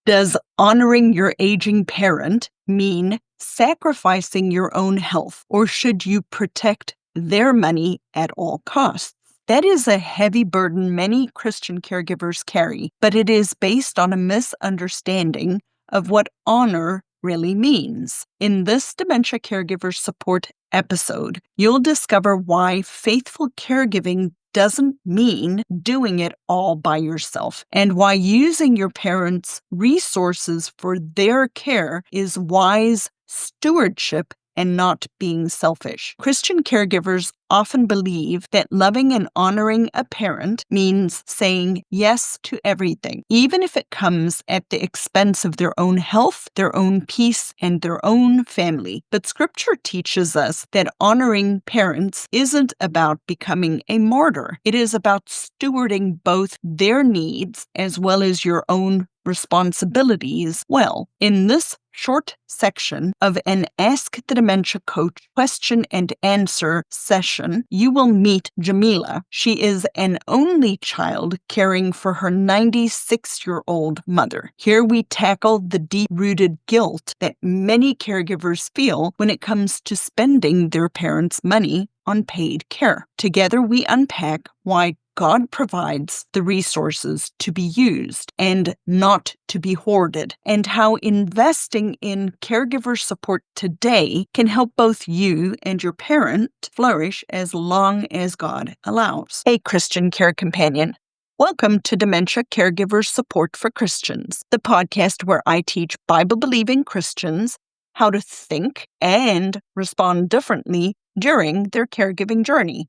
Does honoring your aging parent mean sacrificing your own health, or should you protect their money at all costs? That is a heavy burden many Christian caregivers carry, but it is based on a misunderstanding of what honor really means. In this Dementia Caregiver Support episode, you'll discover why faithful caregiving doesn't mean doing it all by yourself, and why using your parents' resources for their care is wise stewardship and not being selfish. Christian caregivers often believe that loving and honoring a parent means saying yes to everything, even if it comes at the expense of their own health, their own peace, and their own family. But Scripture teaches us that honoring parents isn't about becoming a martyr. It is about stewarding both their needs as well as your own responsibilities well. In this short section of an Ask the Dementia Coach question and answer session, you will meet Jamila. She is an only child caring for her 96-year-old mother. Here we tackle the deep-rooted guilt that many caregivers feel when it comes to spending their parents' money on paid care. Together we unpack why God provides the resources to be used and not to be hoarded, and how investing in caregiver support today can help both you and your parent flourish as long as God allows. Hey, Christian Care Companion. Welcome to Dementia Caregiver Support for Christians, the podcast where I teach Bible-believing Christians how to think and respond differently during their caregiving journey.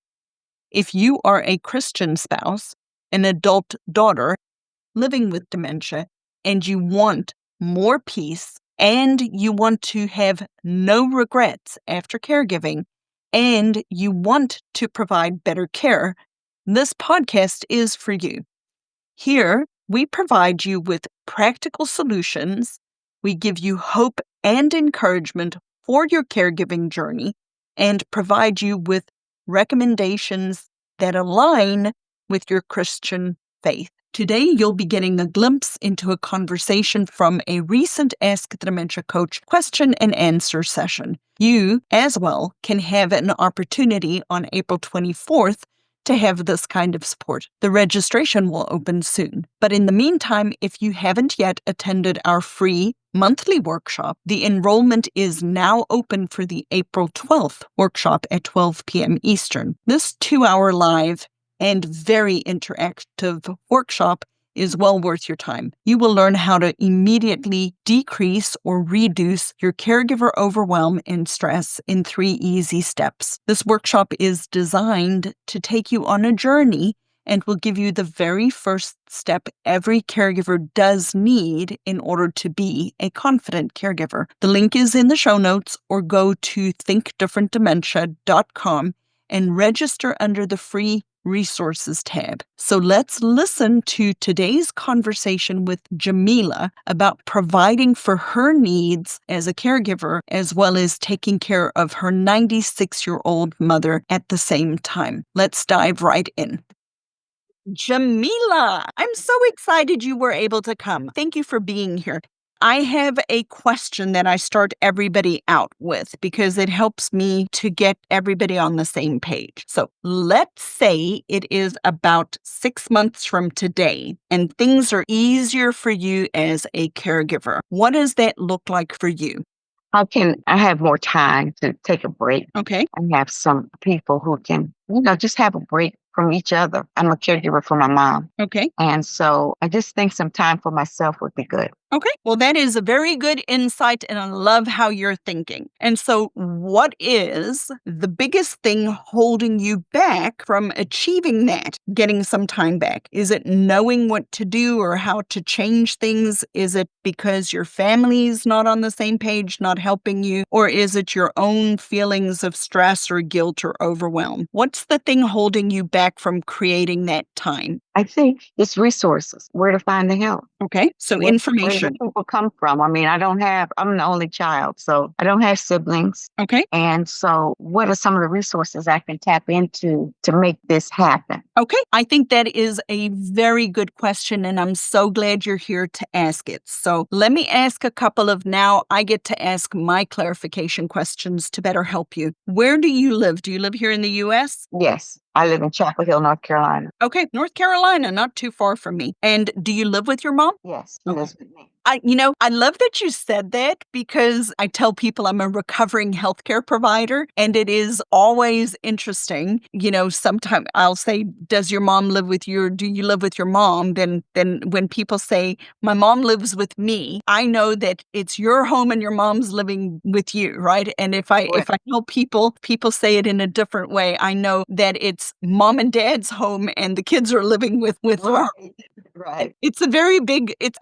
If you are a Christian spouse, an adult daughter living with dementia, and you want more peace, and you want to have no regrets after caregiving, and you want to provide better care, this podcast is for you. Here, we provide you with practical solutions. We give you hope and encouragement for your caregiving journey and provide you with recommendations that align with your Christian faith. Today, you'll be getting a glimpse into a conversation from a recent Ask the Dementia Coach question and answer session. You, as well, can have an opportunity on April 24th to have this kind of support. The registration will open soon. But in the meantime, if you haven't yet attended our free monthly workshop, the enrollment is now open for the April 12th workshop at 12 p.m. Eastern. This 2-hour live and very interactive workshop is well worth your time. You will learn how to immediately decrease or reduce your caregiver overwhelm and stress in 3 easy steps. This workshop is designed to take you on a journey and will give you the very first step every caregiver does need in order to be a confident caregiver. The link is in the show notes, or go to thinkdifferentdementia.com and register under the free Resources tab. So let's listen to today's conversation with Jamila about providing for her needs as a caregiver, as well as taking care of her 96-year-old mother at the same time. Let's dive right in. Jamila, I'm so excited you were able to come. Thank you for being here. I have a question that I start everybody out with because it helps me to get everybody on the same page. So let's say it is about 6 months from today and things are easier for you as a caregiver. What does that look like for you? How can I have more time to take a break? Okay. And have some people who can, just have a break from each other. I'm a caregiver for my mom. Okay. And so I just think some time for myself would be good. Okay. Well, that is a very good insight, and I love how you're thinking. And so what is the biggest thing holding you back from achieving that, getting some time back? Is it knowing what to do or how to change things? Is it because your family's not on the same page, not helping you? Or is it your own feelings of stress or guilt or overwhelm? What's the thing holding you back from creating that time? I think it's resources, where to find the help. Okay. So Where do information. people come from? I mean, I'm the only child, so I don't have siblings. Okay. And so, what are some of the resources I can tap into to make this happen? Okay. I think that is a very good question, and I'm so glad you're here to ask it. So let me ask a couple of now I get to ask my clarification questions to better help you. Where do you live? Do you live here in the US? Yes, I live in Chapel Hill, North Carolina. Okay, North Carolina, not too far from me. And do you live with your mom? Yes, she Okay. lives with me. I love that you said that because I tell people I'm a recovering healthcare provider, and it is always interesting. Sometimes I'll say, "Does your mom live with you, or do you live with your mom?" Then when people say, "My mom lives with me," I know that it's your home and your mom's living with you, right? And Right, if I tell people say it in a different way, I know that it's mom and dad's home and the kids are living with her. right, right. It's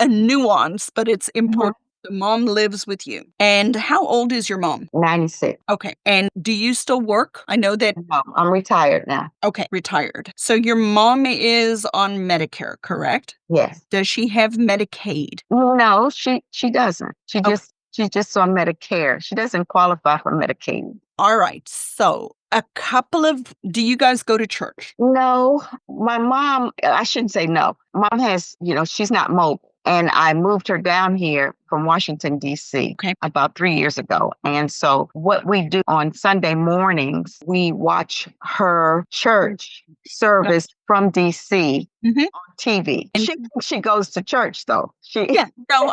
a nuance, but it's Mhm. important. The mom lives with you. And how old is your mom? 96. Okay. And do you still work? I know that, No, I'm retired now. okay, retired. So your mom is on Medicare, correct? Yes. Does she have Medicaid? No, she doesn't. Okay. She's just on Medicare. She doesn't qualify for Medicaid. All right. So do you guys go to church? No, my mom, I shouldn't say no. Mom has, she's not mobile. And I moved her down here from Washington, D.C. Okay. about 3 years ago. And so, what we do on Sunday mornings, we watch her church service from D.C. Mm-hmm. on TV. And She goes to church, though. yeah, no,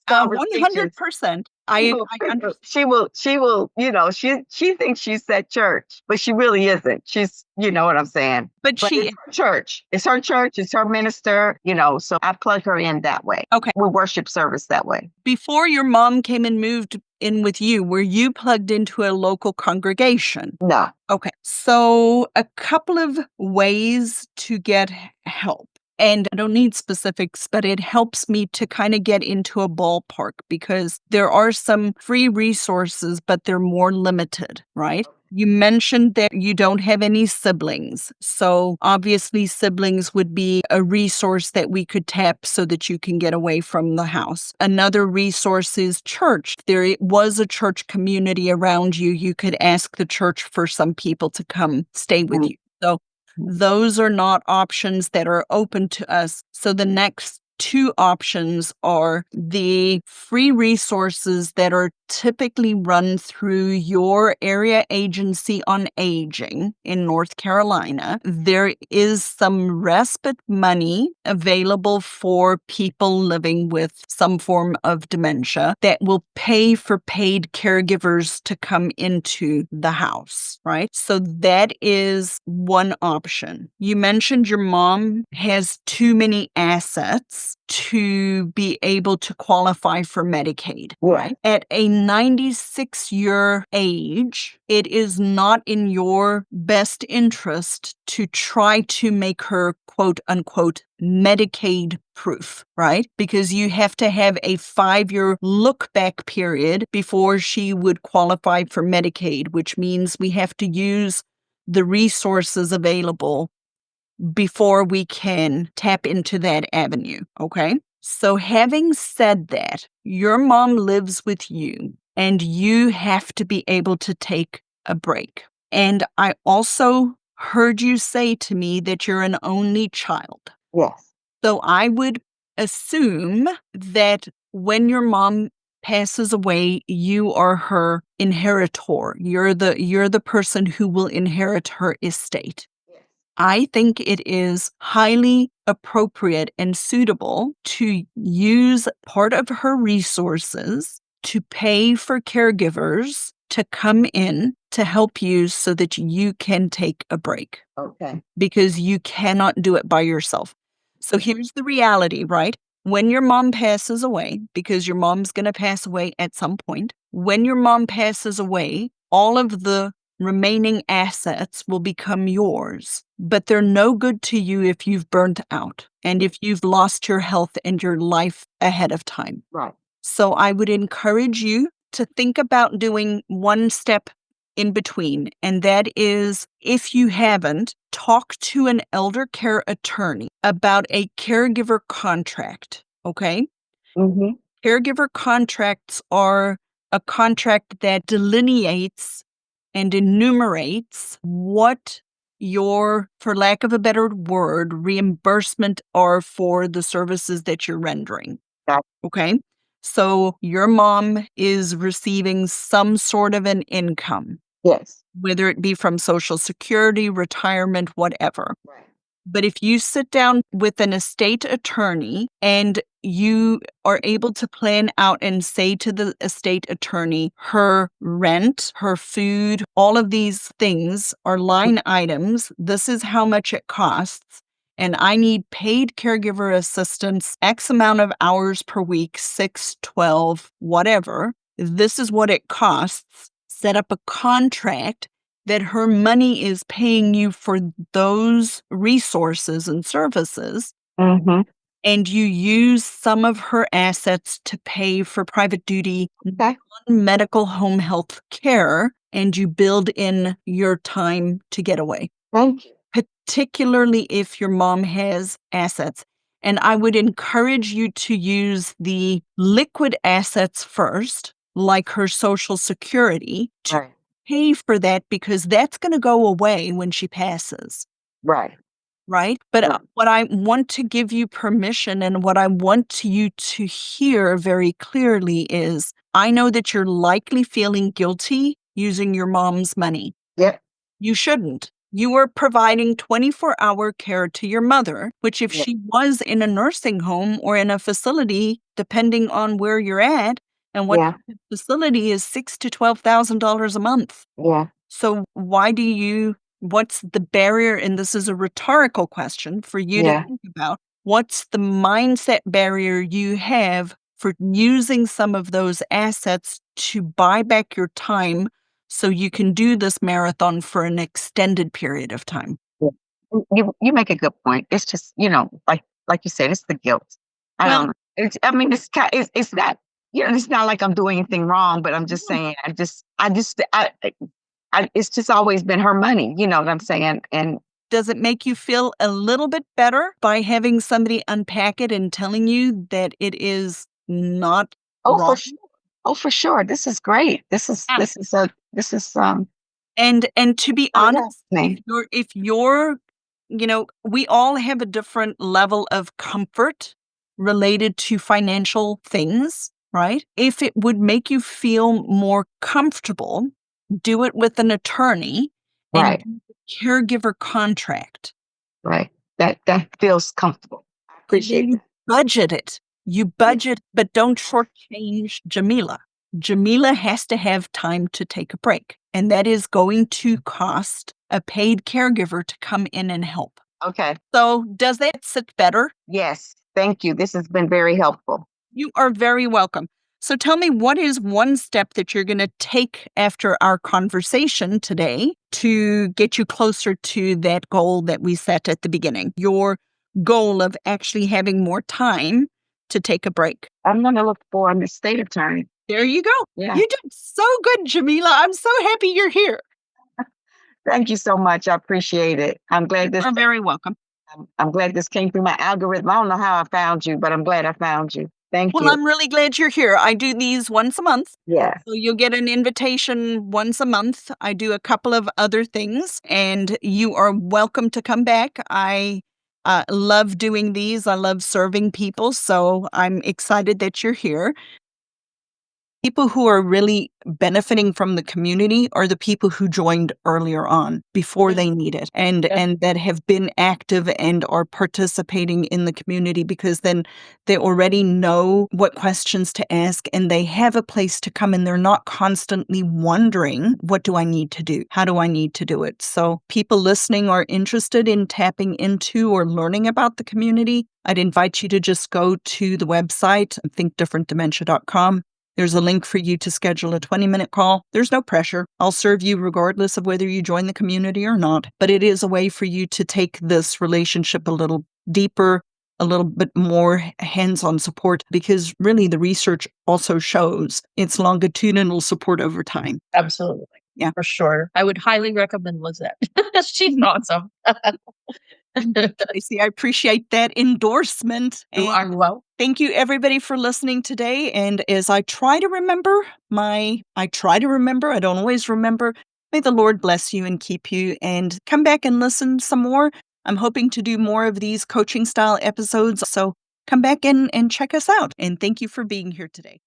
Conversations 100%. she I will, understand. she thinks she's at church, but she really isn't. You know what I'm saying? But But it's her church. It's her church. It's her minister, so I plug her in that way. okay. We worship service that way. Before your mom came and moved in with you, were you plugged into a local congregation? No. Okay. So, a couple of ways to get help. And I don't need specifics, but it helps me to kind of get into a ballpark because there are some free resources, but they're more limited, right? You mentioned that you don't have any siblings. So obviously, siblings would be a resource that we could tap so that you can get away from the house. Another resource is church. There was a church community around you. You could ask the church for some people to come stay with you. So those are not options that are open to us. So the next two options are the free resources that are typically run through your area agency on aging in North Carolina. There is some respite money available for people living with some form of dementia that will pay for paid caregivers to come into the house, right? So that is one option. You mentioned your mom has too many assets to be able to qualify for Medicaid, right? At a 96-year age, it is not in your best interest to try to make her quote unquote Medicaid proof, right? Because you have to have a 5-year look back period before she would qualify for Medicaid, which means we have to use the resources available before we can tap into that avenue. Okay. So, having said that, your mom lives with you and you have to be able to take a break. And I also heard you say to me that you're an only child. Yes. So, I would assume that when your mom passes away, you are her inheritor. You're the person who will inherit her estate. I think it is highly appropriate and suitable to use part of her resources to pay for caregivers to come in to help you so that you can take a break Okay. because you cannot do it by yourself. So here's the reality, right? When your mom passes away, because your mom's going to pass away at some point, when your mom passes away, all of the remaining assets will become yours, but they're no good to you if you've burnt out and if you've lost your health and your life ahead of time. Right. So I would encourage you to think about doing one step in between, and that is, if you haven't, talk to an elder care attorney about a caregiver contract, okay? Mm-hmm. Caregiver contracts are a contract that delineates and enumerates what your, for lack of a better word, reimbursement are for the services that you're rendering. Got Okay. So your mom is receiving some sort of an income, Yes. whether it be from Social Security, retirement, whatever. Right. But if you sit down with an estate attorney and you are able to plan out and say to the estate attorney, her rent, her food, all of these things are line items. This is how much it costs. And I need paid caregiver assistance, X amount of hours per week, 6, 12, whatever. This is what it costs. Set up a contract that her money is paying you for those resources and services, Mm-hmm. and you use some of her assets to pay for private duty Okay. medical home health care, and you build in your time to get away, Thank you. particularly if your mom has assets. And I would encourage you to use the liquid assets first, like her Social Security, to Right. pay for that, because that's going to go away when she passes, Right. right? But Right. what I want to give you permission and what I want you to hear very clearly is, I know that you're likely feeling guilty using your mom's money. Yep. You shouldn't. You are providing 24-hour care to your mother, which if Yep. she was in a nursing home or in a facility, depending on where you're at and what Yeah. type of facility, is $6,000 to $12,000 a month. Yeah. So what's the barrier? And this is a rhetorical question for you to Yeah. think about. What's the mindset barrier you have for using some of those assets to buy back your time so you can do this marathon for an extended period of time? Yeah. You make a good point. It's just, like you said, it's the guilt. I Well, don't it's I mean, it's not, it's not like I'm doing anything wrong, but I'm just no. saying, it's just always been her money, you know what I'm saying? And Does it make you feel a little bit better by having somebody unpack it and telling you that it is not oh, for wrong? sure. Oh, for sure. This is great. And to be Oh, yeah. honest, if Me. you're, we all have a different level of comfort related to financial things, right? If it would make you feel more comfortable, do it with an attorney and Right. do a caregiver contract. Right. That feels comfortable. I And then appreciate you that. budget it. You Yeah. budget, but don't shortchange Jamila. Jamila has to have time to take a break, and that is going to cost a paid caregiver to come in and help. Okay. So, does that sit better? Yes. Thank you. This has been very helpful. You are very welcome. So, tell me, what is one step that you're going to take after our conversation today to get you closer to that goal that we set at the beginning? Your goal of actually having more time to take a break. I'm gonna look for an estate attorney. There you go. Yeah. You did so good, Jamila. I'm so happy you're here. Thank you so much. I appreciate it. You are very welcome. I'm glad this came through my algorithm. I don't know how I found you, but I'm glad I found you. Thank Well, you. I'm really glad you're here. I do these once a month. Yeah. So you'll get an invitation once a month. I do a couple of other things, and you are welcome to come back. I love doing these. I love serving people. So I'm excited that you're here. People who are really benefiting from the community are the people who joined earlier on before they need it, and that have been active and are participating in the community, because then they already know what questions to ask and they have a place to come, and they're not constantly wondering, what do I need to do? How do I need to do it? So people listening are interested in tapping into or learning about the community. I'd invite you to just go to the website, thinkdifferentdementia.com. There's a link for you to schedule a 20-minute call. There's no pressure. I'll serve you regardless of whether you join the community or not. But it is a way for you to take this relationship a little deeper, a little bit more hands-on support, because really the research also shows it's longitudinal support over time. Absolutely. Yeah. For sure. I would highly recommend Lizette. She's awesome. Tracy, I appreciate that endorsement. You And are welcome. thank you everybody for listening today. And as I try to remember, I don't always remember. May the Lord bless you and keep you, and come back and listen some more. I'm hoping to do more of these coaching style episodes. So come back and check us out. And thank you for being here today.